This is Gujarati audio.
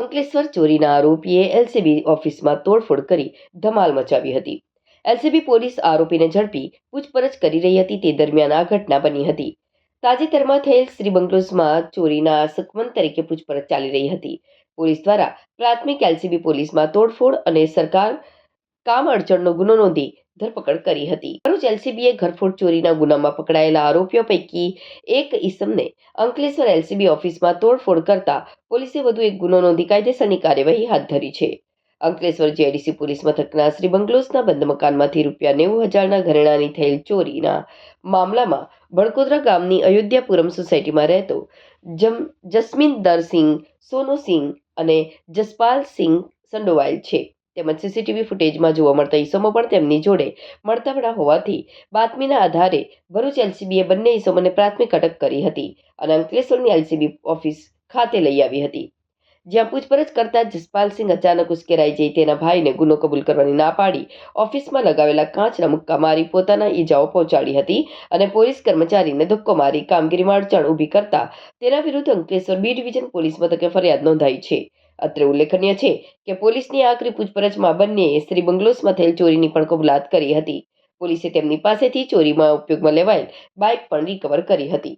અંકલેશ્વર ચોરીના આરોપીએ એલસીબી ઓફિસમાં તોડફોડ કરી ધમાલ મચાવી હતી. એલસીબી પોલીસ આરોપીને ઝડપી પૂછપરછ કરી રહી હતી. તે દરમિયાન આ ઘટના બની હતી. તાજેતરમાં થયેલ શ્રી બંગલોઝમાં ચોરીના શકમન તરીકે પૂછપરછ ચાલી રહી હતી. પોલીસ દ્વારા પ્રાથમિક એલસીબી પોલીસમાં તોડફોડ અને સરકાર કામ અડચણનો ગુનો નોંધી ધરપકડ કરી હતી. ભરૂચ એલસીબીએ ઘરફોડ ચોરીના ગુનામાં પકડાયેલા આરોપીઓ પૈકી એક ઈસમને અંકલેશ્વર એલસીબી ઓફિસમાં તોડફોડ કરતા પોલીસે વધુ એક ગુનો નોંધી કાયદેસરની કાર્યવાહી હાથ ધરી છે. અંકલેશ્વર જેડીસી પોલીસ મથકના શ્રી બંગલોઝના બંધ મકાનમાંથી ₹90,000ના ઘરેણાંની થયેલ ચોરીના મામલામાં બળકોદરા ગામની અયોધ્યાપુરમ સોસાયટીમાં રહેતો જસ્મીન્દરસિંહ સોનુસિંહ અને જસપાલસિંહ સંડોવાયેલ છે. તેમજ સીસીટીવી ફૂટેજમાં જોવા મળતા ઈસમો પણ તેમની જોડે મળતાવડા હોવાથી બાતમીના આધારે ભરૂચ એલસીબીએ બંને ઈસમોને પ્રાથમિક અટક કરી હતી અને અંકલેશ્વરની એલસીબી ઓફિસ ખાતે લઈ આવી હતી, જ્યાં પૂછપરછ કરતા જસપાલસિંહ અચાનક ઉશ્કેરાઈ જઈ તેના ભાઈને ગુનો કબૂલ કરવાની ના પાડી ઓફિસમાં લગાવેલા કાચના મુક્કા મારી પોતાના ઈજાઓ પહોંચાડી હતી અને પોલીસ કર્મચારીને ધક્કો મારી કામગીરીમાં અડચણ ઊભી કરતા તેના વિરુદ્ધ અંકલેશ્વર બી ડિવિઝન પોલીસ મથકે ફરિયાદ નોંધાઈ છે. અત્રે ઉલ્લેખનીય છે કે પોલીસની આકરી પૂછપરછમાં બંનેએ શ્રી બંગલોઝમાં થયેલ ચોરીની પણ કબૂલાત કરી હતી. પોલીસે તેમની પાસેથી ચોરીમાં ઉપયોગમાં લેવાયેલ બાઇક પણ રિકવર કરી હતી.